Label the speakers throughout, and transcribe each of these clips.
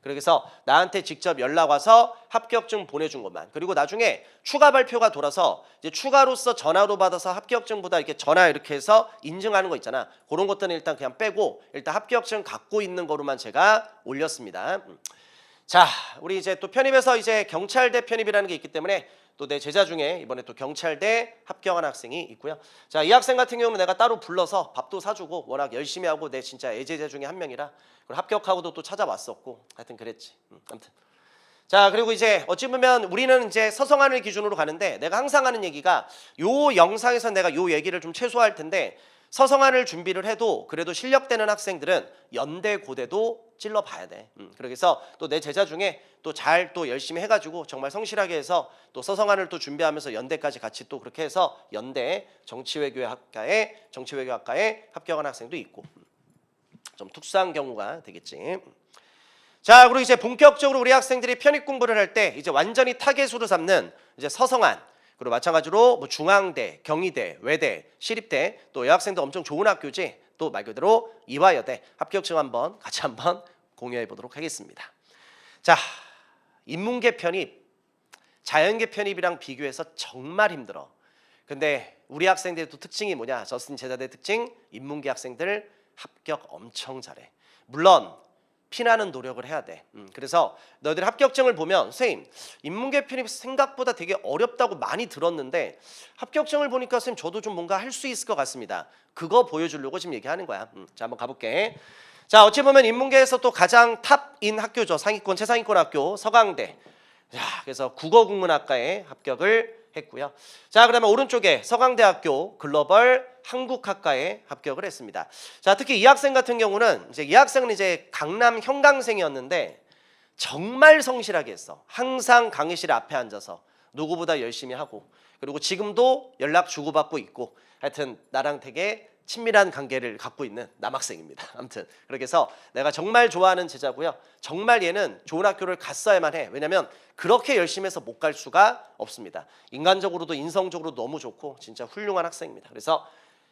Speaker 1: 그래서 나한테 직접 연락 와서 합격증 보내준 것만. 그리고 나중에 추가 발표가 돌아서 이제 추가로서 전화로 받아서 합격증보다 이렇게 전화 이렇게 해서 인증하는 거 있잖아. 그런 것들은 일단 그냥 빼고 일단 합격증 갖고 있는 거로만 제가 올렸습니다. 자, 우리 이제 또 편입에서 이제 경찰대 편입이라는 게 있기 때문에 또 내 제자 중에 이번에 또 경찰대 합격한 학생이 있고요. 자, 이 학생 같은 경우는 내가 따로 불러서 밥도 사주고 워낙 열심히 하고 내 진짜 애제자 중에 한 명이라 그리고 합격하고도 또 찾아왔었고 하여튼 그랬지. 아무튼. 자, 그리고 이제 어찌 보면 우리는 이제 서성안을 기준으로 가는데 내가 항상 하는 얘기가 요 영상에서 내가 요 얘기를 좀 최소화할 텐데 서성안을 준비를 해도 그래도 실력되는 학생들은 연대 고대도 찔러봐야 돼. 그래서 또 내 제자 중에 또 잘 또 열심히 해가지고 정말 성실하게 해서 또 서성안을 또 준비하면서 연대까지 같이 또 그렇게 해서 연대 정치외교학과에 합격한 학생도 있고 좀 특수한 경우가 되겠지. 자, 그리고 이제 본격적으로 우리 학생들이 편입 공부를 할 때 이제 완전히 타겟으로 삼는 이제 서성안 그리고 마찬가지로 뭐 중앙대, 경희대, 외대, 시립대 또 여학생도 엄청 좋은 학교지 또 말 그대로 이화여대 합격증 같이 한번 공유해 보도록 하겠습니다. 자, 인문계 편입, 자연계 편입이랑 비교해서 정말 힘들어. 근데 우리 학생들의 또 특징이 뭐냐? 저스틴 제자대 특징, 인문계 학생들 합격 엄청 잘해. 물론 피나는 노력을 해야 돼. 그래서 너희들 합격증을 보면 선생님 인문계 편입 생각보다 되게 어렵다고 많이 들었는데 합격증을 보니까 선생님 저도 좀 뭔가 할 수 있을 것 같습니다. 그거 보여주려고 지금 얘기하는 거야. 자, 한번 가볼게. 자, 어찌 보면 인문계에서 또 가장 탑인 학교죠. 상위권, 최상위권 학교 서강대. 자, 그래서 국어국문학과에 합격을 했고요. 자, 그러면 오른쪽에 서강대학교 글로벌 한국학과에 합격을 했습니다. 자, 특히 이 학생 같은 경우는 이 학생은 이제 강남 현강생이었는데 정말 성실하게 했어. 항상 강의실 앞에 앉아서 누구보다 열심히 하고 그리고 지금도 연락 주고받고 있고 하여튼 나랑 되게 친밀한 관계를 갖고 있는 남학생입니다. 아무튼 그렇게 해서 내가 정말 좋아하는 제자고요. 정말 얘는 좋은 학교를 갔어야만 해. 왜냐면 그렇게 열심히 해서 못 갈 수가 없습니다. 인간적으로도 인성적으로도 너무 좋고 진짜 훌륭한 학생입니다. 그래서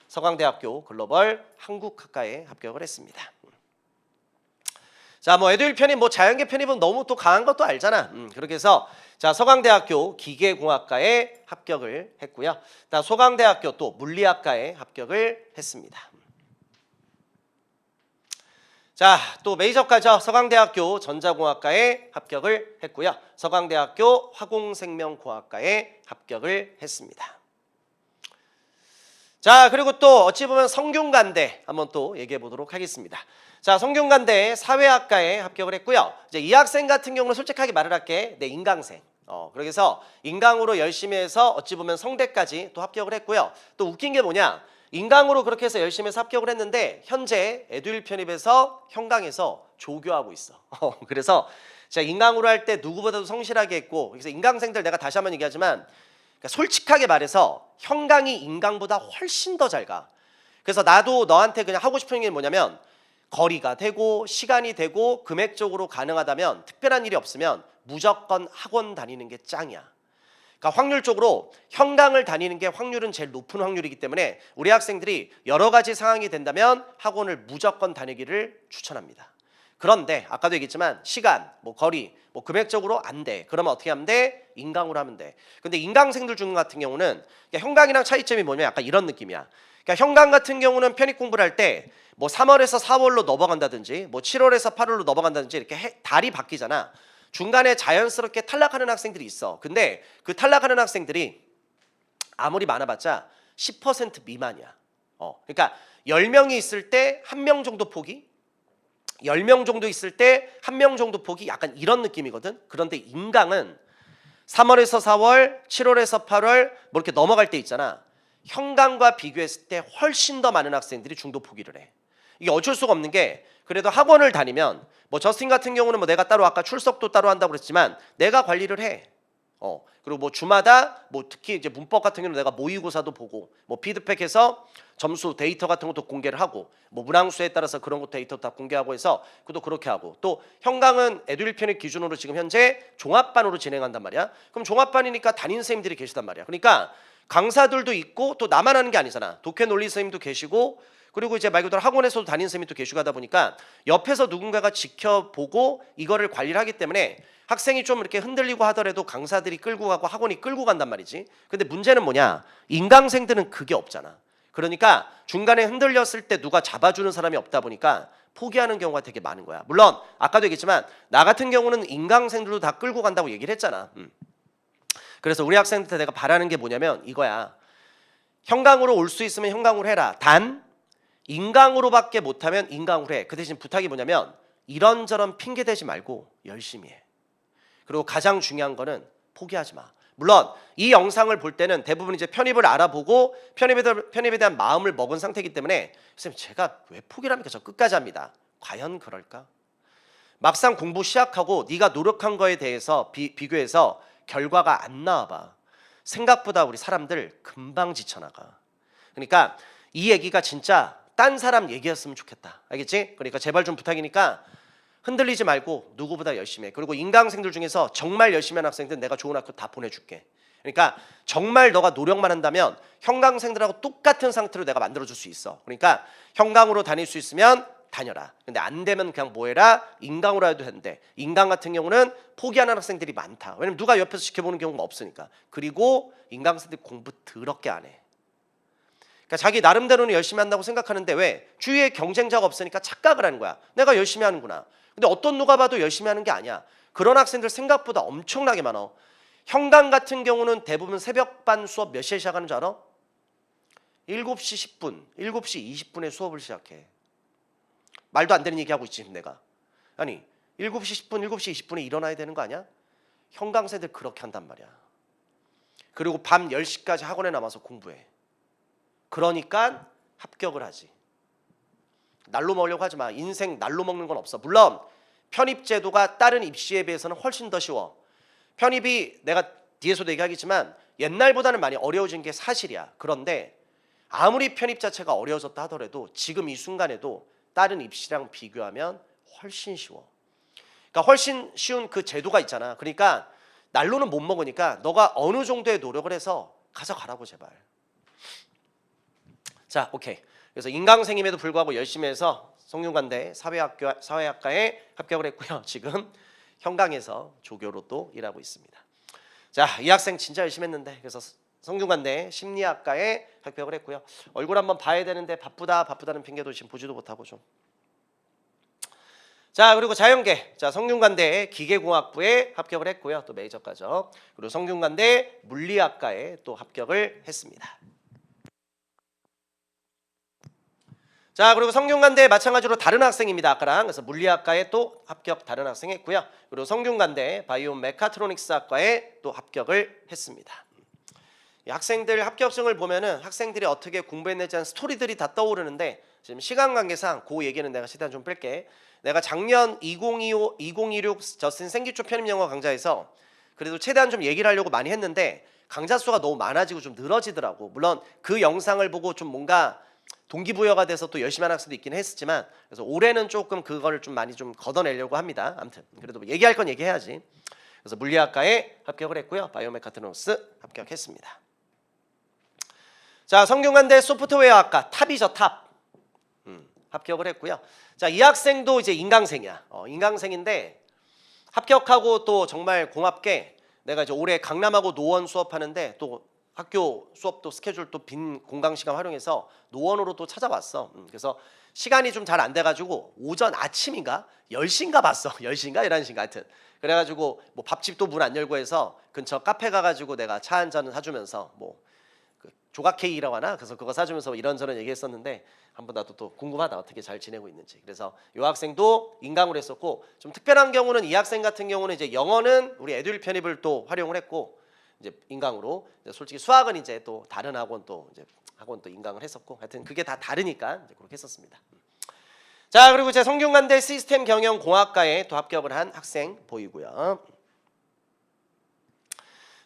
Speaker 1: 서강대학교 글로벌 한국학과에 합격을 했습니다. 자, 뭐 에듀윌 편입, 뭐 자연계 편입은 너무 또 강한 것도 알잖아. 그렇게 해서 자, 서강대학교 기계공학과에 합격을 했고요. 다음 소강대학교 또 물리학과에 합격을 했습니다. 자, 또 메이저과죠. 서강대학교 전자공학과에 합격을 했고요. 서강대학교 화공생명공학과에 합격을 했습니다. 자, 그리고 또 어찌 보면 성균관대 한번 또 얘기해 보도록 하겠습니다. 자, 성균관대 사회학과에 합격을 했고요. 이제 이 학생 같은 경우는 솔직하게 말을 할게. 내 인강생. 그래서 인강으로 열심히 해서 어찌 보면 성대까지 또 합격을 했고요. 또 웃긴 게 뭐냐? 인강으로 그렇게 해서 열심히 해서 합격을 했는데 현재 에듀윌 편입에서 현강에서 조교하고 있어. 그래서 제가 인강으로 할 때 누구보다도 성실하게 했고 그래서 인강생들 내가 다시 한번 얘기하지만 그러니까 솔직하게 말해서 현강이 인강보다 훨씬 더 잘 가. 그래서 나도 너한테 그냥 하고 싶은 게 뭐냐면 거리가 되고 시간이 되고 금액적으로 가능하다면 특별한 일이 없으면 무조건 학원 다니는 게 짱이야. 그러니까 확률적으로 현강을 다니는 게 확률은 제일 높은 확률이기 때문에 우리 학생들이 여러 가지 상황이 된다면 학원을 무조건 다니기를 추천합니다. 그런데 아까도 얘기했지만 시간, 뭐 거리, 뭐 금액적으로 안 돼. 그러면 어떻게 하면 돼? 인강으로 하면 돼. 근데 인강생들 중 같은 경우는 현강이랑 차이점이 뭐냐면 약간 이런 느낌이야. 그러니까 현강 같은 경우는 편입 공부를 할 때 뭐 3월에서 4월로 넘어간다든지 뭐 7월에서 8월로 넘어간다든지 이렇게 달이 바뀌잖아. 중간에 자연스럽게 탈락하는 학생들이 있어. 근데 그 탈락하는 학생들이 아무리 많아봤자 10% 미만이야. 그러니까 10명이 있을 때 1명 정도 포기, 10명 정도 있을 때 1명 정도 포기 약간 이런 느낌이거든. 그런데 인강은 3월에서 4월, 7월에서 8월 뭐 이렇게 넘어갈 때 있잖아. 현강과 비교했을 때 훨씬 더 많은 학생들이 중도 포기를 해. 이게 어쩔 수가 없는 게 그래도 학원을 다니면 뭐 저스틴 같은 경우는 뭐 내가 따로 아까 출석도 따로 한다고 그랬지만 내가 관리를 해. 그리고 뭐 주마다 뭐 특히 이제 문법 같은 경우는 내가 모의고사도 보고 뭐 피드백해서 점수 데이터 같은 것도 공개를 하고 뭐 문항수에 따라서 그런 것 데이터 다 공개하고 해서 그것도 그렇게 하고 또 현강은 에듀윌 편입 기준으로 지금 현재 종합반으로 진행한단 말이야. 그럼 종합반이니까 담임 선생님들이 계시단 말이야. 그러니까 강사들도 있고 또 나만 하는 게 아니잖아. 독해 논리 선생님도 계시고 그리고 이제 말 그대로 학원에서도 담임 선생님이 또 계시고 보니까 옆에서 누군가가 지켜보고 이거를 관리를 하기 때문에 학생이 좀 이렇게 흔들리고 하더라도 강사들이 끌고 가고 학원이 끌고 간단 말이지. 근데 문제는 뭐냐? 인강생들은 그게 없잖아. 그러니까 중간에 흔들렸을 때 누가 잡아주는 사람이 없다 보니까 포기하는 경우가 되게 많은 거야. 물론 아까도 얘기했지만 나 같은 경우는 인강생들도 다 끌고 간다고 얘기를 했잖아. 그래서 우리 학생들한테 내가 바라는 게 뭐냐면 이거야. 형강으로 올 수 있으면 형강으로 해라. 단 인강으로밖에 못하면 인강으로 해. 그 대신 부탁이 뭐냐면 이런저런 핑계 대지 말고 열심히 해. 그리고 가장 중요한 거는 포기하지 마. 물론 이 영상을 볼 때는 대부분 이제 편입을 알아보고 편입에 대한 마음을 먹은 상태이기 때문에 선생님 제가 왜 포기를 합니까? 저 끝까지 합니다. 과연 그럴까? 막상 공부 시작하고 네가 노력한 거에 대해서 비교해서 결과가 안 나와봐. 생각보다 우리 사람들 금방 지쳐나가. 그러니까 이 얘기가 진짜 딴 사람 얘기였으면 좋겠다. 알겠지? 그러니까 제발 좀 부탁이니까 흔들리지 말고 누구보다 열심히 해. 그리고 인강생들 중에서 정말 열심히 하는 학생들 내가 좋은 학교 다 보내줄게. 그러니까 정말 너가 노력만 한다면 형강생들하고 똑같은 상태로 내가 만들어줄 수 있어. 그러니까 형강으로 다닐 수 있으면 다녀라. 근데 안 되면 그냥 뭐 해라? 인강으로 해도 된대. 인강 같은 경우는 포기하는 학생들이 많다. 왜냐면 누가 옆에서 지켜보는 경우가 없으니까. 그리고 인강생들이 공부 더럽게 안 해. 그러니까 자기 나름대로는 열심히 한다고 생각하는데 왜? 주위에 경쟁자가 없으니까 착각을 하는 거야. 내가 열심히 하는구나. 근데 어떤 누가 봐도 열심히 하는 게 아니야. 그런 학생들 생각보다 엄청나게 많아. 형강 같은 경우는 대부분 새벽반 수업 몇 시에 시작하는 줄 알아? 7시 10분, 7시 20분에 수업을 시작해. 말도 안 되는 얘기하고 있지 내가. 아니 7시 10분, 7시 20분에 일어나야 되는 거 아니야? 형강생들 그렇게 한단 말이야. 그리고 밤 10시까지 학원에 남아서 공부해. 그러니까 합격을 하지. 날로 먹으려고 하지 마. 인생 날로 먹는 건 없어. 물론 편입제도가 다른 입시에 비해서는 훨씬 더 쉬워. 편입이 내가 뒤에서도 얘기하겠지만 옛날보다는 많이 어려워진 게 사실이야. 그런데 아무리 편입 자체가 어려워졌다 하더라도 지금 이 순간에도 다른 입시랑 비교하면 훨씬 쉬워. 그러니까 훨씬 쉬운 그 제도가 있잖아. 그러니까 날로는 못 먹으니까 너가 어느 정도의 노력을 해서 가져가라고 제발. 자, 오케이. 그래서 인강생임에도 불구하고 열심히 해서 성균관대 사회학과에 합격을 했고요. 지금 형강에서 조교로 또 일하고 있습니다. 자, 이 학생 진짜 열심히 했는데 그래서 성균관대 심리학과에 합격을 했고요. 얼굴 한번 봐야 되는데 바쁘다는 핑계도 지금 보지도 못하고 좀. 자, 그리고 자연계. 자, 성균관대 기계공학부에 합격을 했고요. 또 메이저과죠. 그리고 성균관대 물리학과에 또 합격을 했습니다. 자, 그리고 성균관대 마찬가지로 다른 학생입니다. 아까랑. 그래서 물리학과에 또 합격 다른 학생 했고요. 그리고 성균관대 바이오 메카트로닉스 학과에 또 합격을 했습니다. 이 학생들 합격증을 보면은 학생들이 어떻게 공부했는지 하는 스토리들이 다 떠오르는데 지금 시간 관계상 그 얘기는 내가 최대한 좀 뺄게. 내가 작년 2026 저스틴 생기초 편입 영어 강좌에서 그래도 최대한 좀 얘기를 하려고 많이 했는데 강좌 수가 너무 많아지고 좀 늘어지더라고. 물론 그 영상을 보고 좀 뭔가 동기부여가 돼서 또 열심히 하는 학생도 있긴 했지만 그래서 올해는 조금 그거를 좀 많이 좀 걷어내려고 합니다. 아무튼 그래도 얘기할 건 얘기해야지. 그래서 물리학과에 합격을 했고요. 바이오메카트로닉스 합격했습니다. 자, 성균관대 소프트웨어학과 탑이죠, 탑. 합격을 했고요. 자, 이 학생도 이제 인강생이야. 인강생인데 합격하고 또 정말 고맙게 내가 이제 올해 강남하고 노원 수업하는데 또 학교 수업도 스케줄 또 빈 공강 시간 활용해서 노원으로 또 찾아왔어. 그래서 시간이 좀 잘 안 돼가지고 오전 아침인가 10시인가 봤어. 10시인가 11시인가 하여튼 그래가지고 뭐 밥집도 문 안 열고 해서 근처 카페 가가지고 내가 차 한 잔 사주면서 뭐 그 조각 케이크라고 하나 그래서 그거 사주면서 이런저런 얘기했었는데 한번 나도 또 궁금하다 어떻게 잘 지내고 있는지. 그래서 이 학생도 인강으로 했었고 좀 특별한 경우는 이 학생 같은 경우는 이제 영어는 우리 에듀윌 편입을 또 활용을 했고 이제 인강으로 이제 솔직히 수학은 이제 또 다른 학원 또 인강을 했었고 하여튼 그게 다 다르니까 이제 그렇게 했었습니다. 자, 그리고 제 성균관대 시스템 경영 공학과에 또 합격을 한 학생 보이고요.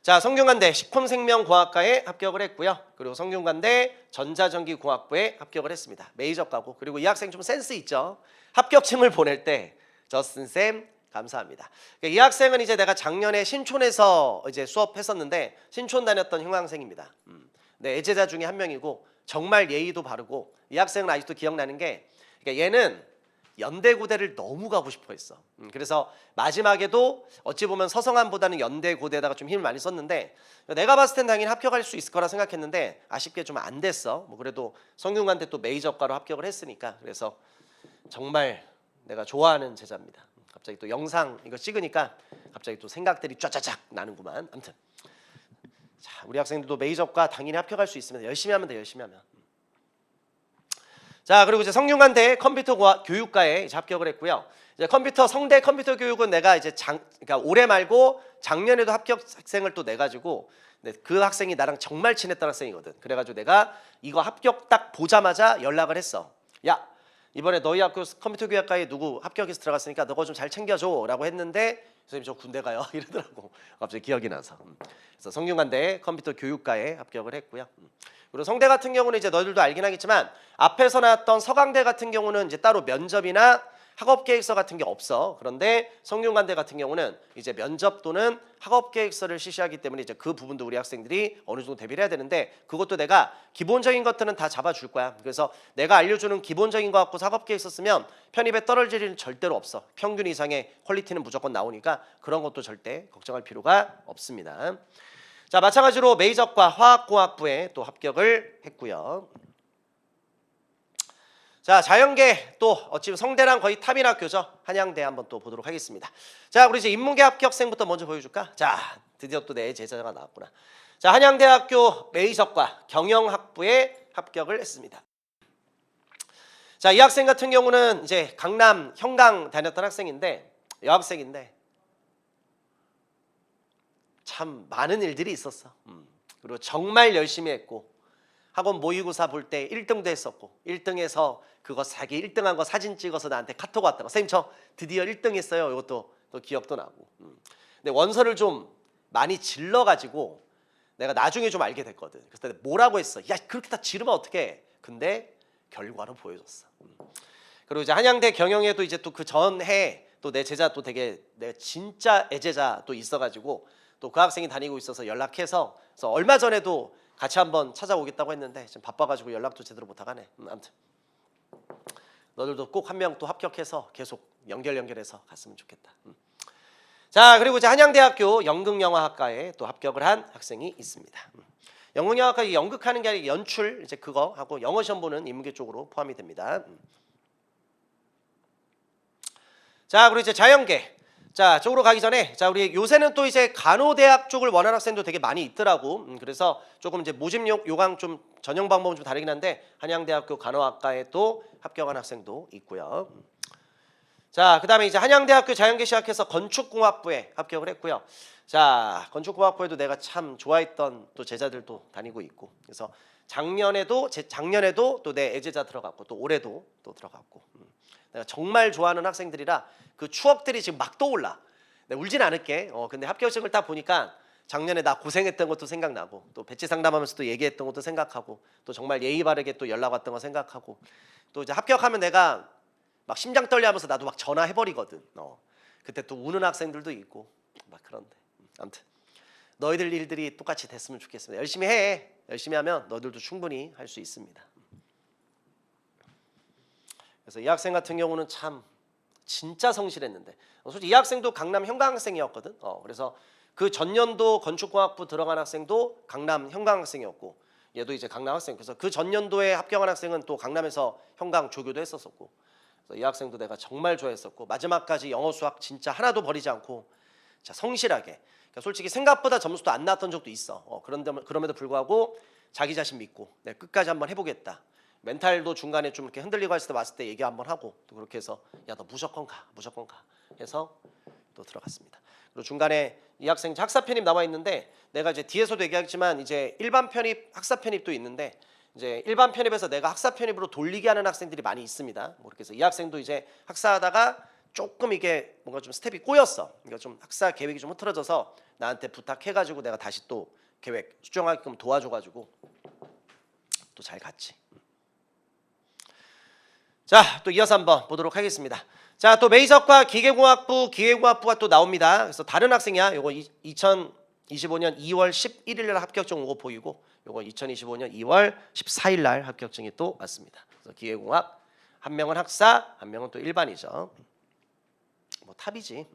Speaker 1: 자, 성균관대 식품생명공학과에 합격을 했고요. 그리고 성균관대 전자전기공학부에 합격을 했습니다. 메이저과고. 그리고 이 학생 좀 센스 있죠. 합격증을 보낼 때 저스틴 쌤 감사합니다. 이 학생은 이제 내가 작년에 신촌에서 이제 수업했었는데 신촌 다녔던 형학생입니다. 네, 애제자 중에 한 명이고 정말 예의도 바르고 이 학생은 아직도 기억나는 게 그러니까 얘는 연대고대를 너무 가고 싶어 했어. 그래서 마지막에도 어찌 보면 서성함보다는 연대고대에다가 좀 힘을 많이 썼는데 내가 봤을 땐 당연히 합격할 수 있을 거라 생각했는데 아쉽게 좀 안 됐어. 뭐 그래도 성균관대 또 메이저과로 합격을 했으니까 그래서 정말 내가 좋아하는 제자입니다. 갑자기 또 영상 이거 찍으니까 갑자기 또 생각들이 쫙쫙쫙 나는구만. 아무튼 자, 우리 학생들도 메이저과 당연히 합격할 수 있습니다. 열심히 하면 돼, 열심히 하면. 자, 그리고 이제 성균관대 컴퓨터 교육과에 이제 합격을 했고요. 이제 성대 컴퓨터 교육은 내가 이제 그러니까 올해 말고 작년에도 합격 학생을 또 내가지고 그 학생이 나랑 정말 친했던 학생이거든. 그래가지고 내가 이거 합격 딱 보자마자 연락을 했어. 야, 이번에 너희 학교 컴퓨터 교육과에 누구 합격해서 들어갔으니까 너가 좀 잘 챙겨줘라고 했는데 선생님 저 군대 가요 이러더라고. 갑자기 기억이 나서. 그래서 성균관대 컴퓨터 교육과에 합격을 했고요. 그리고 성대 같은 경우는 이제 너희들도 알긴 하겠지만 앞에서 나왔던 서강대 같은 경우는 이제 따로 면접이나 학업계획서 같은 게 없어. 그런데 성균관대 같은 경우는 이제 면접 또는 학업계획서를 실시하기 때문에 이제 그 부분도 우리 학생들이 어느 정도 대비를 해야 되는데 그것도 내가 기본적인 것들은 다 잡아줄 거야. 그래서 내가 알려주는 기본적인 거 갖고 학업계획서 쓰면 편입에 떨어질 일은 절대로 없어. 평균 이상의 퀄리티는 무조건 나오니까 그런 것도 절대 걱정할 필요가 없습니다. 자, 마찬가지로 메이저과 화학공학부에 또 합격을 했고요. 자, 자연계 또 어찌 성대랑 거의 탑인 학교죠. 한양대 한번 또 보도록 하겠습니다. 자, 우리 이제 인문계 합격생부터 먼저 보여줄까? 자, 드디어 또 내 제자가 나왔구나. 자, 한양대학교 메이저과 경영학부에 합격을 했습니다. 자, 이 학생 같은 경우는 이제 강남 형강 다녔던 학생인데 여학생인데 참 많은 일들이 있었어. 그리고 정말 열심히 했고 학원 모의고사 볼 때 1등도 했었고 1등해서 그거 자기 1등한 거 사진 찍어서 나한테 카톡 왔다고. 선생님 저 드디어 1등 했어요. 이것도 또 기억도 나고. 근데 원서를 좀 많이 질러가지고 내가 나중에 좀 알게 됐거든. 그래서 내가 뭐라고 했어. 야 그렇게 다 지르면 어떡해. 근데 결과로 보여줬어. 그리고 이제 한양대 경영에도 이제 또 그 전해 또 내 제자 또 되게 내 진짜 애제자 또 있어가지고 또 그 학생이 다니고 있어서 연락해서 그래서 얼마 전에도 같이 한번 찾아오겠다고 했는데 지금 바빠가지고 연락도 제대로 못하가네. 아무튼 너들도 꼭 한 명 또 합격해서 계속 연결해서 갔으면 좋겠다. 자, 그리고 이제 한양대학교 연극영화학과에 또 합격을 한 학생이 있습니다. 연극영화학과 연극하는 게 아니라 연출 이제 그거 하고 영어 시험 보는 인문계 쪽으로 포함이 됩니다. 자, 그리고 이제 자연계. 자, 쪽으로 가기 전에 자 우리 요새는 또 이제 간호대학 쪽을 원하는 학생도 되게 많이 있더라고. 그래서 조금 이제 모집 요강 좀 전형 방법은 좀 다르긴 한데 한양대학교 간호학과에 또 합격한 학생도 있고요. 자, 그다음에 이제 한양대학교 자연계 시작해서 건축공학부에 합격을 했고요. 자, 건축공학부에도 내가 참 좋아했던 또 제자들도 다니고 있고. 그래서 작년에도 또 내 애제자 들어갔고 또 올해도 또 들어갔고. 내가 정말 좋아하는 학생들이라 그 추억들이 지금 막 떠올라. 내가 울진 않을게. 근데 합격식을 딱 보니까 작년에 나 고생했던 것도 생각나고 또 배치 상담하면서 또 얘기했던 것도 생각하고 또 정말 예의 바르게 또 연락 왔던 거 생각하고 또 이제 합격하면 내가 막 심장 떨려하면서 나도 막 전화해버리거든. 그때 또 우는 학생들도 있고 막 그런데 아무튼 너희들 일들이 똑같이 됐으면 좋겠습니다. 열심히 해. 열심히 하면 너희들도 충분히 할 수 있습니다. 그래서 이 학생 같은 경우는 참 진짜 성실했는데 솔직히 이 학생도 강남 형광학생이었거든. 그래서 그 전년도 건축공학부 들어간 학생도 강남 형광학생이었고 얘도 이제 강남 학생. 그래서 그 전년도에 합격한 학생은 또 강남에서 형광 조교도 했었었고 그래서 이 학생도 내가 정말 좋아했었고 마지막까지 영어 수학 진짜 하나도 버리지 않고 진짜 성실하게 그러니까 솔직히 생각보다 점수도 안 나왔던 적도 있어. 그럼에도 불구하고 자기 자신 믿고 내가 끝까지 한번 해보겠다. 멘탈도 중간에 좀 이렇게 흔들리고 했을 때 왔을 때 얘기 한번 하고 또 그렇게 해서 야 너 무조건 가 해서 또 들어갔습니다. 그리고 중간에 이 학생 학사 편입 나와 있는데 내가 이제 뒤에서도 얘기하겠지만 이제 일반 편입 학사 편입도 있는데 이제 일반 편입에서 내가 학사 편입으로 돌리게 하는 학생들이 많이 있습니다. 뭐 그렇게 해서 이 학생도 이제 학사하다가 조금 이게 뭔가 좀 스텝이 꼬였어. 그러니까 좀 학사 계획이 좀 흐트러져서 나한테 부탁해가지고 내가 다시 또 계획 수정하게끔 도와줘가지고 또 잘 갔지. 자, 또 이어서 한번 보도록 하겠습니다. 자, 또 메이저과 기계공학부가 또 나옵니다. 그래서 다른 학생이야. 요거 2025년 2월 11일 날 합격증 오고 보이고 요거 2025년 2월 14일 날 합격증이 또 왔습니다. 그래서 기계공학 한 명은 학사, 한 명은 또 일반이죠. 뭐 탑이지.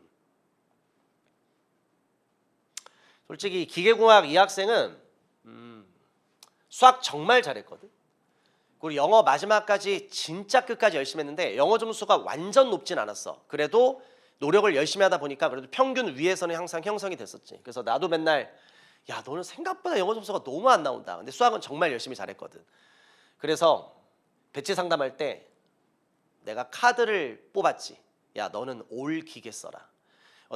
Speaker 1: 솔직히 기계공학 이 학생은 수학 정말 잘했거든. 그리고 영어 마지막까지 진짜 끝까지 열심히 했는데 영어 점수가 완전 높진 않았어. 그래도 노력을 열심히 하다 보니까 그래도 평균 위에서는 항상 형성이 됐었지. 그래서 나도 맨날 야 너는 생각보다 영어 점수가 너무 안 나온다. 근데 수학은 정말 열심히 잘했거든. 그래서 배치 상담할 때 내가 카드를 뽑았지. 야 너는 올 기계 써라.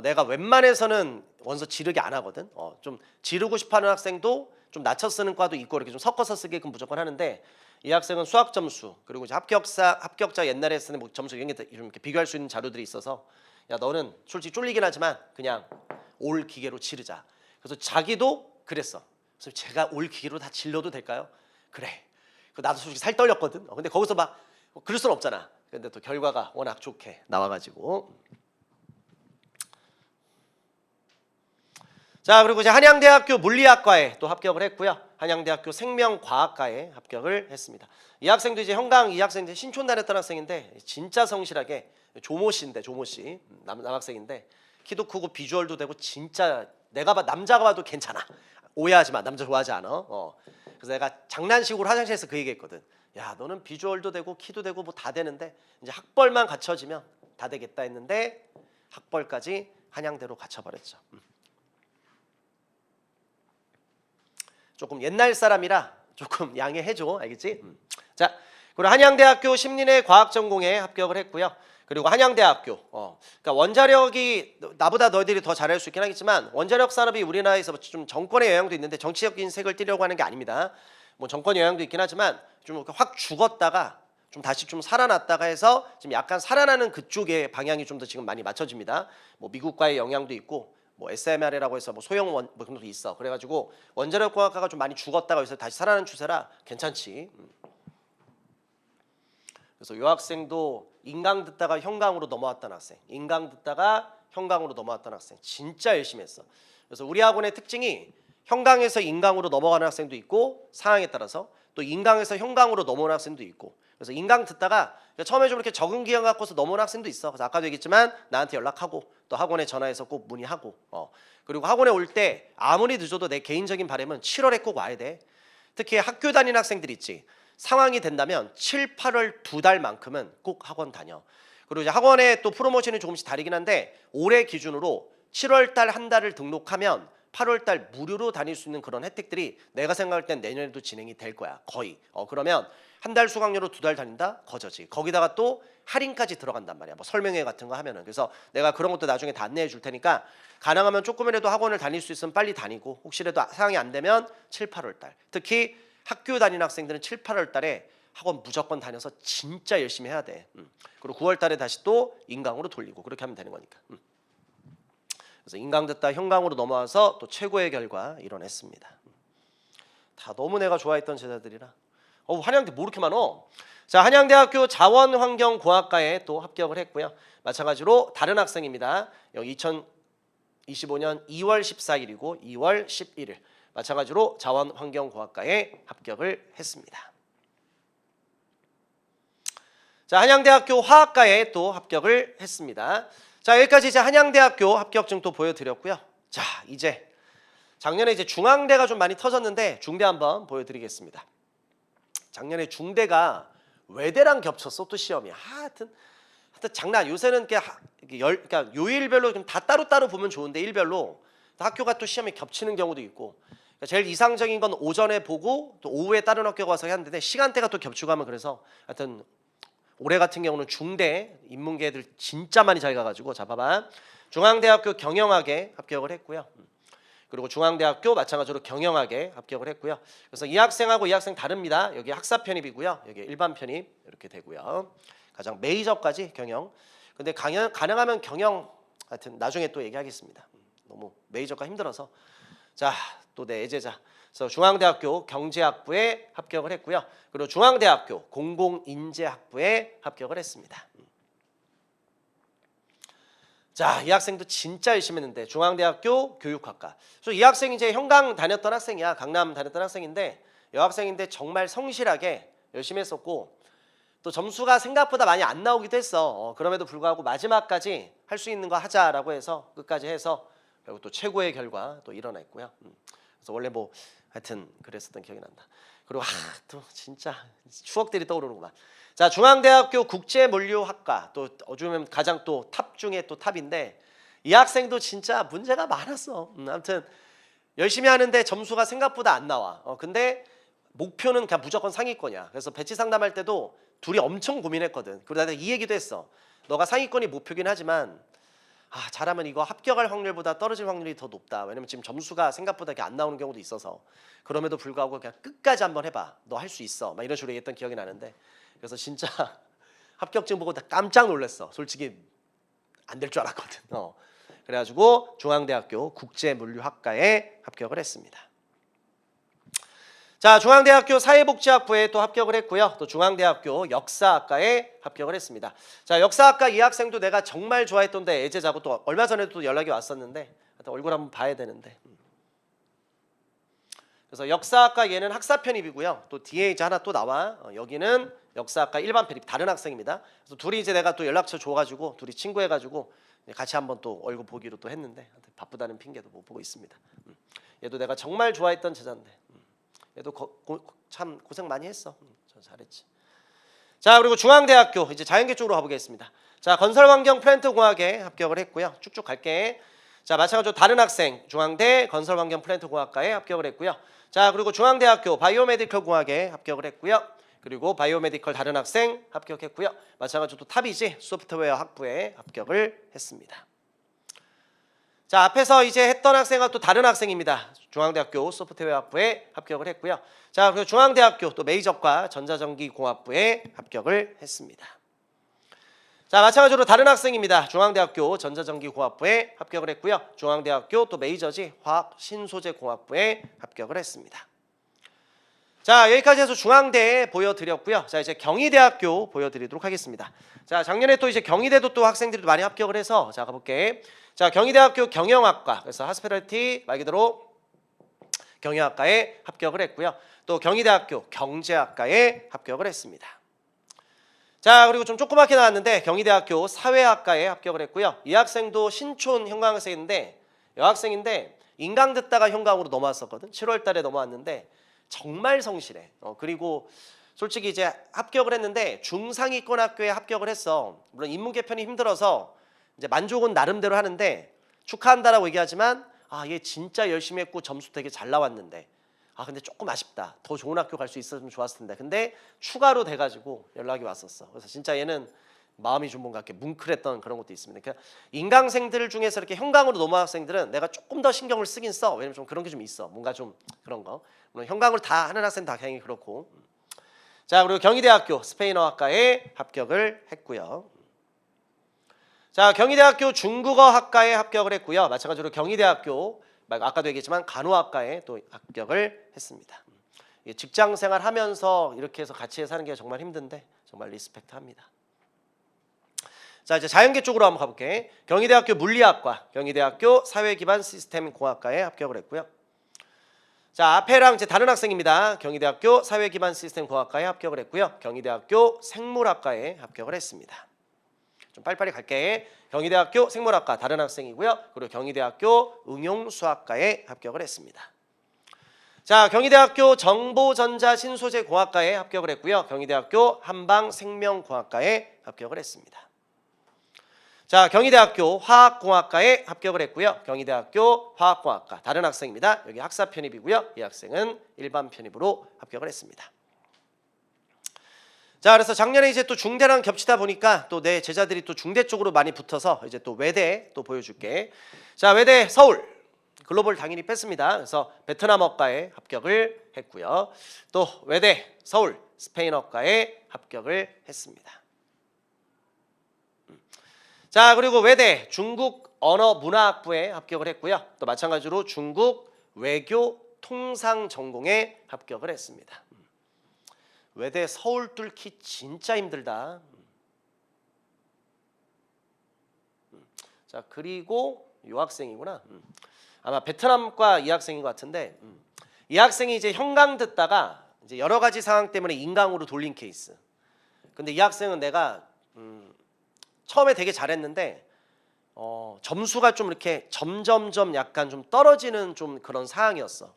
Speaker 1: 내가 웬만해서는 원서 지르기 안 하거든. 좀 지르고 싶어하는 학생도 좀 낮춰 쓰는 과도 있고 이렇게 좀 섞어서 쓰게끔 무조건 하는데 이 학생은 수학 점수 그리고 이제 합격자 옛날에 쓰는 뭐 점수 이런 게 좀 이렇게 비교할 수 있는 자료들이 있어서 야 너는 솔직히 쫄리긴 하지만 그냥 올 기계로 치르자. 그래서 자기도 그랬어. 그래서 제가 올 기계로 다 질러도 될까요? 그래. 나도 솔직히 살 떨렸거든. 근데 거기서 막 그럴 수는 없잖아. 근데 또 결과가 워낙 좋게 나와가지고. 자 그리고 이제 한양대학교 물리학과에 또 합격을 했고요. 한양대학교 생명과학과에 합격을 했습니다. 이 학생도 이제 형강 이 학생 이제 신촌 다녔던 학생인데 진짜 성실하게 조모 씨인데 조모 씨 남학생인데 키도 크고 비주얼도 되고 진짜 내가 남자가 봐도 괜찮아. 오해하지 마. 남자 좋아하지 않아. 그래서 내가 장난식으로 화장실에서 그 얘기했거든. 야 너는 비주얼도 되고 키도 되고 뭐 다 되는데 이제 학벌만 갖춰지면 다 되겠다 했는데 학벌까지 한양대로 갖춰버렸죠. 조금 옛날 사람이라 조금 양해해줘. 알겠지? 자, 그리고 한양대학교 심리내 과학전공에 합격을 했고요. 그리고 한양대학교 그러니까 원자력이 나보다 너희들이 더 잘할 수 있긴 하겠지만 원자력 산업이 우리나라에서 좀 정권의 영향도 있는데 정치적인 색을 띠려고 하는 게 아닙니다. 뭐 정권 영향도 있긴 하지만 좀 확 죽었다가 좀 다시 좀 살아났다가 해서 지금 약간 살아나는 그쪽의 방향이 좀 더 지금 많이 맞춰집니다. 뭐 미국과의 영향도 있고 뭐 SMR이라고 해서 뭐 소형 뭐 그런 것도 있어. 그래가지고 원자력 공학과가 좀 많이 죽었다가 여기서 다시 살아나는 추세라 괜찮지. 그래서 이 학생도 인강 듣다가 형강으로 넘어왔던 학생, 인강 듣다가 형강으로 넘어왔던 학생, 진짜 열심히 했어. 그래서 우리 학원의 특징이 형강에서 인강으로 넘어가는 학생도 있고 상황에 따라서 또 인강에서 형강으로 넘어오는 학생도 있고. 그래서 인강 듣다가 처음에 좀 이렇게 적응 기간 갖고서 넘어오는 학생도 있어. 그래서 아까도 얘기했지만 나한테 연락하고 또 학원에 전화해서 꼭 문의하고. 그리고 학원에 올 때 아무리 늦어도 내 개인적인 바람은 7월에 꼭 와야 돼. 특히 학교 다니는 학생들 있지. 상황이 된다면 7, 8월 2달만큼은 꼭 학원 다녀. 그리고 이제 학원에 또 프로모션이 조금씩 다르긴 한데 올해 기준으로 7월 달 한 달을 등록하면 8월 달 무료로 다닐 수 있는 그런 혜택들이 내가 생각할 땐 내년에도 진행이 될 거야. 거의. 그러면 한 달 수강료로 2달 다닌다? 거저지. 거기다가 또 할인까지 들어간단 말이야. 뭐 설명회 같은 거 하면은. 그래서 내가 그런 것도 나중에 다 안내해 줄 테니까 가능하면 조금이라도 학원을 다닐 수 있으면 빨리 다니고 혹시라도 상황이 안 되면 7, 8월 달. 특히 학교 다니는 학생들은 7, 8월 달에 학원 무조건 다녀서 진짜 열심히 해야 돼. 그리고 9월 달에 다시 또 인강으로 돌리고 그렇게 하면 되는 거니까. 그래서 인강 듣다 형강으로 넘어와서 또 최고의 결과 이뤄냈습니다. 다 너무 내가 좋아했던 제자들이라. 한양대 뭐 이렇게 많어? 자, 한양대학교 자원환경공학과에 또 합격을 했고요. 마찬가지로 다른 학생입니다. 여기 2025년 2월 14일이고 2월 11일. 마찬가지로 자원환경공학과에 합격을 했습니다. 자, 한양대학교 화학과에 또 합격을 했습니다. 자, 여기까지 이제 한양대학교 합격증 또 보여드렸고요. 자, 이제 작년에 이제 중앙대가 좀 많이 터졌는데 중대 한번 보여드리겠습니다. 작년에 중대가 외대랑 겹쳤어 또 시험이. 하여튼 장난. 요새는 그러니까 요일별로 좀 다 따로따로 보면 좋은데 일별로 학교가 또 시험이 겹치는 경우도 있고. 그러니까 제일 이상적인 건 오전에 보고 또 오후에 다른 학교가 와서 하는데 시간대가 또 겹치고 하면 그래서 하여튼 올해 같은 경우는 중대 인문계 애들 진짜 많이 잘 가가지고 자 봐봐. 중앙대학교 경영학에 합격을 했고요. 그리고 중앙대학교 마찬가지로 경영학에 합격을 했고요. 그래서 이 학생하고 이 학생 다릅니다. 여기 학사 편입이고요. 여기 일반 편입 이렇게 되고요. 가장 메이저까지 경영. 근데 가능하면 경영 하여튼 나중에 또 얘기하겠습니다. 너무 메이저가 힘들어서. 자, 또 내 애제자. 그래서 중앙대학교 경제학부에 합격을 했고요. 그리고 중앙대학교 공공인재학부에 합격을 했습니다. 자, 이 학생도 진짜 열심히 했는데 중앙대학교 교육학과. 그래서 이 학생이 이제 형강 다녔던 학생이야. 강남 다녔던 학생인데 여학생인데 정말 성실하게 열심히 했었고 또 점수가 생각보다 많이 안 나오기도 했어. 그럼에도 불구하고 마지막까지 할 수 있는 거 하자라고 해서 끝까지 해서 결국 또 최고의 결과 또 일어났고요. 그래서 원래 뭐 하여튼 그랬었던 기억이 난다. 그리고 또 진짜 추억들이 떠오르는구만. 자, 중앙대학교 국제물류학과 또 어쩌면 가장 또 탑 중에 또 탑인데 이 학생도 진짜 문제가 많았어. 아무튼 열심히 하는데 점수가 생각보다 안 나와. 근데 목표는 그냥 무조건 상위권이야. 그래서 배치 상담할 때도 둘이 엄청 고민했거든. 그리고 내가 이 얘기도 했어. 너가 상위권이 목표긴 하지만 잘하면 이거 합격할 확률보다 떨어질 확률이 더 높다. 왜냐면 지금 점수가 생각보다 이렇게 안 나오는 경우도 있어서 그럼에도 불구하고 그냥 끝까지 한번 해봐. 너 할 수 있어. 막 이런 식으로 얘기했던 기억이 나는데 그래서 진짜 합격증 보고 다 깜짝 놀랐어. 솔직히 안 될 줄 알았거든. 그래가지고 중앙대학교 국제물류학과에 합격을 했습니다. 자, 중앙대학교 사회복지학부에 또 합격을 했고요. 또 중앙대학교 역사학과에 합격을 했습니다. 자, 역사학과 이 학생도 내가 정말 좋아했던데 애제자고 또 얼마 전에도 또 연락이 왔었는데 얼굴 한번 봐야 되는데. 그래서 역사학과 얘는 학사 편입이고요. 또 뒤에 이제 하나 또 나와. 여기는 역사학과 일반 편입 다른 학생입니다. 그래서 둘이 이제 내가 또 연락처 줘가지고 둘이 친구해가지고 같이 한번 또 얼굴 보기로 또 했는데 바쁘다는 핑계도 못 보고 있습니다. 얘도 내가 정말 좋아했던 제자인데. 얘도 참 고생 많이 했어. 저 잘했지. 자, 그리고 중앙대학교 이제 자연계 쪽으로 가보겠습니다. 자, 건설환경 플랜트공학에 합격을 했고요. 쭉쭉 갈게. 자, 마찬가지로 다른 학생 중앙대 건설환경 플랜트공학과에 합격을 했고요. 자, 그리고 중앙대학교 바이오메디컬 공학에 합격을 했고요. 그리고 바이오메디컬 다른 학생 합격했고요. 마찬가지로 또 탑이지 소프트웨어 학부에 합격을 했습니다. 자, 앞에서 이제 했던 학생과 또 다른 학생입니다. 중앙대학교 소프트웨어 학부에 합격을 했고요. 자, 그리고 중앙대학교 또 메이저과 전자전기공학부에 합격을 했습니다. 자, 마찬가지로 다른 학생입니다. 중앙대학교 전자전기공학부에 합격을 했고요. 중앙대학교 또 메이저지 화학신소재공학부에 합격을 했습니다. 자, 여기까지 해서 중앙대 보여드렸고요. 자, 이제 경희대학교 보여드리도록 하겠습니다. 자, 작년에 또 이제 경희대도 또 학생들이 많이 합격을 해서 자, 가볼게. 자, 경희대학교 경영학과, 그래서 하스피럴티 말 그대로 경영학과에 합격을 했고요. 또 경희대학교 경제학과에 합격을 했습니다. 자, 그리고 좀 조그맣게 나왔는데 경희대학교 사회학과에 합격을 했고요. 이 학생도 신촌 형광학생인데 여학생인데 인강 듣다가 형광으로 넘어왔었거든. 7월 달에 넘어왔는데 정말 성실해. 그리고 솔직히 이제 합격을 했는데 중상위권 학교에 합격을 했어. 물론 인문 개편이 힘들어서 이제 만족은 나름대로 하는데 축하한다라고 얘기하지만 얘 진짜 열심히 했고 점수 되게 잘 나왔는데 근데 조금 아쉽다. 더 좋은 학교 갈 수 있었으면 좋았을 텐데. 근데 추가로 돼가지고 연락이 왔었어. 그래서 진짜 얘는 마음이 좀 뭔가 이렇게 뭉클했던 그런 것도 있습니다. 그러니까 인강생들 중에서 이렇게 형광으로 넘어간 학생들은 내가 조금 더 신경을 쓰긴 써. 왜냐면 좀 그런 게 좀 있어. 뭔가 좀 그런 거. 물론 형광으로 다 하는 학생 다 당연히 그렇고. 자, 그리고 경희대학교 스페인어학과에 합격을 했고요. 자, 경희대학교 중국어학과에 합격을 했고요. 마찬가지로 경희대학교 아까도 얘기했지만 간호학과에 또 합격을 했습니다. 직장생활 하면서 이렇게 해서 같이 해서 사는 게 정말 힘든데 정말 리스펙트 합니다. 자, 이제 자연계 쪽으로 한번 가볼게. 경희대학교 물리학과, 경희대학교 사회기반 시스템 공학과에 합격을 했고요. 자, 앞에랑 이제 다른 학생입니다. 경희대학교 사회기반 시스템 공학과에 합격을 했고요. 경희대학교 생물학과에 합격을 했습니다. 좀 빨리빨리 갈게. 경희대학교 생물학과 다른 학생이고요. 그리고 경희대학교 응용수학과에 합격을 했습니다. 자, 경희대학교 정보전자신소재공학과에 합격을 했고요. 경희대학교 한방생명공학과에 합격을 했습니다. 자, 경희대학교 화학공학과에 합격을 했고요. 경희대학교 화학공학과 다른 학생입니다. 여기 학사 편입이고요. 이 학생은 일반 편입으로 합격을 했습니다. 자, 그래서 작년에 이제 또 중대랑 겹치다 보니까 또 내 제자들이 또 중대 쪽으로 많이 붙어서 이제 또 외대 또 보여줄게. 자, 외대 서울 글로벌 당연히 뺐습니다. 그래서 베트남어과에 합격을 했고요. 또 외대 서울 스페인어과에 합격을 했습니다. 자, 그리고 외대 중국 언어문화학부에 합격을 했고요. 또 마찬가지로 중국 외교 통상 전공에 합격을 했습니다. 외대 서울 뚫기 진짜 힘들다. 자, 그리고 요 학생이구나. 아마 베트남과 이 학생인 것 같은데 이 학생이 이제 형강 듣다가 이제 여러 가지 상황 때문에 인강으로 돌린 케이스. 근데 이 학생은 내가 처음에 되게 잘했는데 점수가 좀 이렇게 점점점 약간 좀 떨어지는 좀 그런 상황이었어.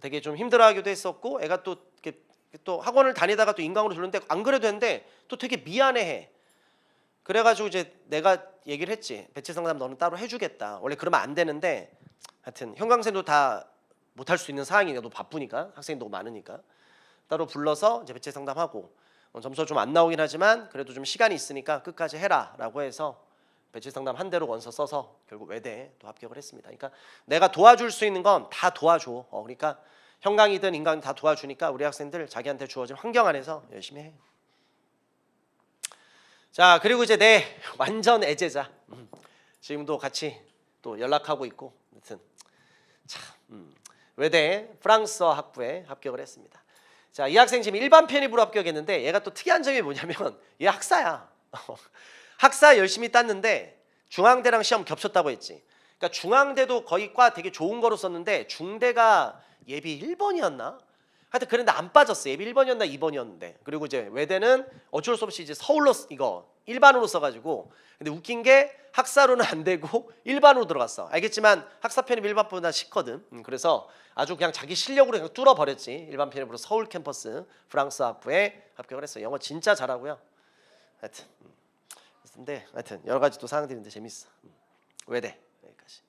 Speaker 1: 되게 좀 힘들어하기도 했었고 애가 또 이렇게 또 학원을 다니다가 또 인강으로 돌렸는데 안 그래도 했는데 또 되게 미안해해. 그래가지고 이제 내가 얘기를 했지. 배치 상담 너는 따로 해주겠다. 원래 그러면 안 되는데 하여튼 형광생도 다 못할 수 있는 상황이니까 너 바쁘니까 학생이 너무 많으니까 따로 불러서 이제 배치 상담하고 점수가 좀 안 나오긴 하지만 그래도 좀 시간이 있으니까 끝까지 해라라고 해서 배치 상담 한 대로 원서 써서 결국 외대에 또 합격을 했습니다. 그러니까 내가 도와줄 수 있는 건 다 도와줘. 그러니까 형광이든 인강이든 다 도와주니까 우리 학생들 자기한테 주어진 환경 안에서 열심히 해. 자, 그리고 이제 내 완전 애제자 지금도 같이 또 연락하고 있고 아무튼 참 외대 프랑스어 학부에 합격을 했습니다. 자, 이 학생 지금 일반 편입으로 합격했는데 얘가 또 특이한 점이 뭐냐면 얘 학사야. 학사 열심히 땄는데 중앙대랑 시험 겹쳤다고 했지. 그러니까 중앙대도 거의 과 되게 좋은 거로 썼는데 중대가 예비 1번이었나? 하여튼 그런데 안 빠졌어. 예비 1번이었나 2번이었는데. 그리고 이제 외대는 어쩔 수 없이 이제 서울로 이거 일반으로 써가지고. 근데 웃긴 게 학사로는 안 되고 일반으로 들어갔어. 알겠지만 학사 편입 일반보다 쉽거든. 그래서 아주 그냥 자기 실력으로 그냥 뚫어버렸지. 일반 편입으로 서울 캠퍼스 프랑스 학부에 합격을 했어. 영어 진짜 잘하고요. 하여튼 근데 하여튼 여러 가지 또 상황들이 있는데 재밌어. 외대 여기까지.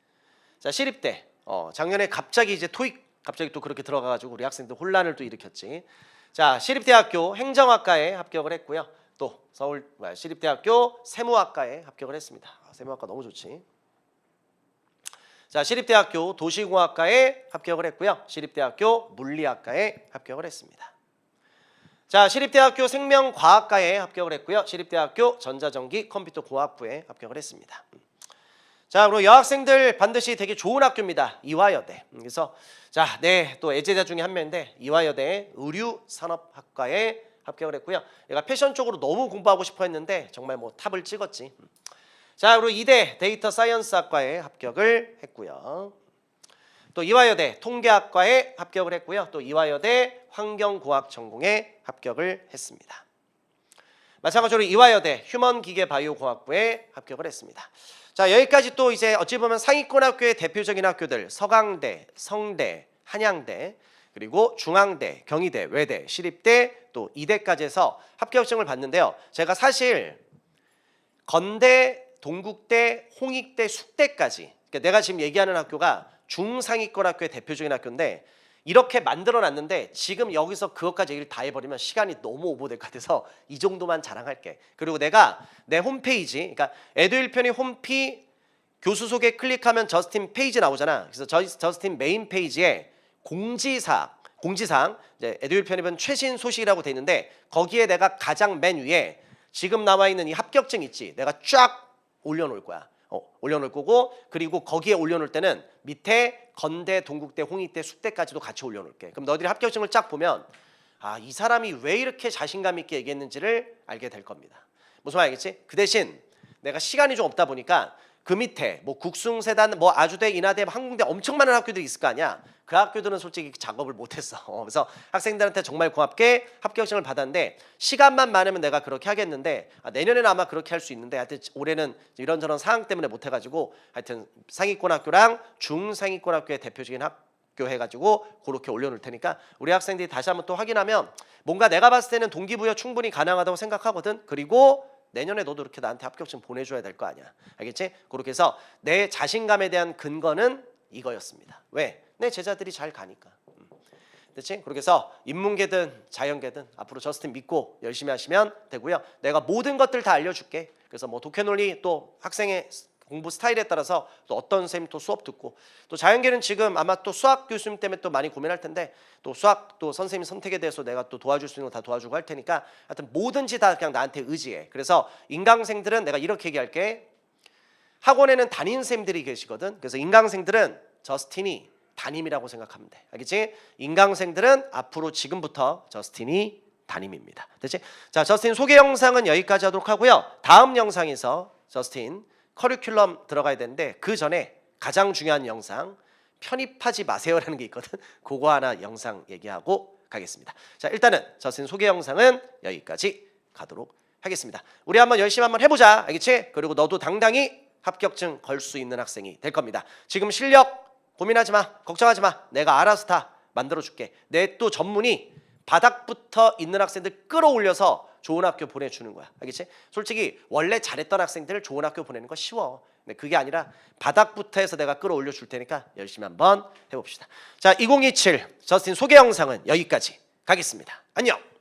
Speaker 1: 자, 시립대. 작년에 갑자기 이제 토익 갑자기 또 그렇게 들어가가지고 우리 학생들 혼란을 또 일으켰지. 자, 시립대학교 행정학과에 합격을 했고요. 또 서울 시립대학교 세무학과에 합격을 했습니다. 세무학과 너무 좋지. 자, 시립대학교 도시공학과에 합격을 했고요. 시립대학교 물리학과에 합격을 했습니다. 자, 시립대학교 생명과학과에 합격을 했고요. 시립대학교 전자전기 컴퓨터공학부에 합격을 했습니다. 자, 그리고 여학생들 반드시 되게 좋은 학교입니다. 이화여대. 그래서 자, 또 애제자 중에 한 명인데 이화여대 의류산업학과에 합격을 했고요. 얘가 패션 쪽으로 너무 공부하고 싶어 했는데 정말 뭐 탑을 찍었지. 자, 그리고 이대 데이터 사이언스학과에 합격을 했고요. 또 이화여대 통계학과에 합격을 했고요. 또 이화여대 환경공학 전공에 합격을 했습니다. 마찬가지로 이화여대 휴먼기계바이오공학부에 합격을 했습니다. 자, 여기까지 또 이제 어찌 보면 상위권 학교의 대표적인 학교들 서강대, 성대, 한양대, 그리고 중앙대, 경희대, 외대, 시립대, 또 이대까지 해서 합격증을 받는데요. 제가 사실 건대, 동국대, 홍익대, 숙대까지 그러니까 내가 지금 얘기하는 학교가 중상위권 학교의 대표적인 학교인데 이렇게 만들어놨는데 지금 여기서 그것까지 얘기를 다 해버리면 시간이 너무 오버될 것 같아서 이 정도만 자랑할게. 그리고 내가 내 홈페이지 그러니까 에듀1편이 홈피 교수 소개 클릭하면 저스틴 페이지 나오잖아. 그래서 저스틴 메인 페이지에 공지사항 이제 에듀1편입은 최신 소식이라고 돼 있는데 거기에 내가 가장 맨 위에 지금 나와 있는 이 합격증 있지. 내가 쫙 올려놓을 거야. 올려놓을 거고 그리고 거기에 올려놓을 때는 밑에 건대, 동국대, 홍익대, 숙대까지도 같이 올려놓을게. 그럼 너희들이 합격증을 쫙 보면 아, 이 사람이 왜 이렇게 자신감 있게 얘기했는지를 알게 될 겁니다. 무슨 말 알겠지? 그 대신 내가 시간이 좀 없다 보니까 그 밑에 뭐 국숭세단, 뭐 아주대, 인하대, 항공대 엄청 많은 학교들이 있을 거 아니야. 그 학교들은 솔직히 작업을 못했어. 그래서 학생들한테 정말 고맙게 합격증을 받았는데 시간만 많으면 내가 그렇게 하겠는데 내년에는 아마 그렇게 할 수 있는데 하여튼 올해는 이런저런 상황 때문에 못해가지고 하여튼 상위권 학교랑 중상위권 학교의 대표적인 학교 해가지고 그렇게 올려놓을 테니까 우리 학생들이 다시 한번 또 확인하면 뭔가 내가 봤을 때는 동기부여 충분히 가능하다고 생각하거든. 그리고 내년에 너도 이렇게 나한테 합격증 보내줘야 될 거 아니야. 알겠지? 그렇게 해서 내 자신감에 대한 근거는 이거였습니다. 왜? 내 제자들이 잘 가니까. 됐지? 그렇게 해서 인문계든 자연계든 앞으로 저스틴 믿고 열심히 하시면 되고요. 내가 모든 것들 다 알려줄게. 그래서 뭐 독해논리 또 학생의 공부 스타일에 따라서 또 어떤 선생님 또 수업 듣고 또 자연계는 지금 아마 또 수학 교수님 때문에 또 많이 고민할 텐데 또 수학 또 선생님 선택에 대해서 내가 또 도와줄 수 있는 거 다 도와주고 할 테니까 하여튼 뭐든지 다 그냥 나한테 의지해. 그래서 인강생들은 내가 이렇게 얘기할게. 학원에는 담임 선생님들이 계시거든. 그래서 인강생들은 저스틴이 담임이라고 생각하면 돼. 알겠지? 인강생들은 앞으로 지금부터 저스틴이 담임입니다. 됐지? 자, 저스틴 소개 영상은 여기까지 하도록 하고요. 다음 영상에서 저스틴 커리큘럼 들어가야 되는데 그 전에 가장 중요한 영상 편입하지 마세요라는 게 있거든. 그거 하나 영상 얘기하고 가겠습니다. 자, 일단은 저 선생님 소개 영상은 여기까지 가도록 하겠습니다. 우리 한번 열심히 한번 해보자. 알겠지? 그리고 너도 당당히 합격증 걸 수 있는 학생이 될 겁니다. 지금 실력 고민하지 마. 걱정하지 마. 내가 알아서 다 만들어줄게. 내 또 전문이 바닥부터 있는 학생들 끌어올려서 좋은 학교 보내주는 거야. 알겠지? 솔직히 원래 잘했던 학생들을 좋은 학교 보내는 거 쉬워. 근데 그게 아니라 바닥부터 해서 내가 끌어올려 줄 테니까 열심히 한번 해봅시다. 자, 2027 저스틴 소개 영상은 여기까지 가겠습니다. 안녕.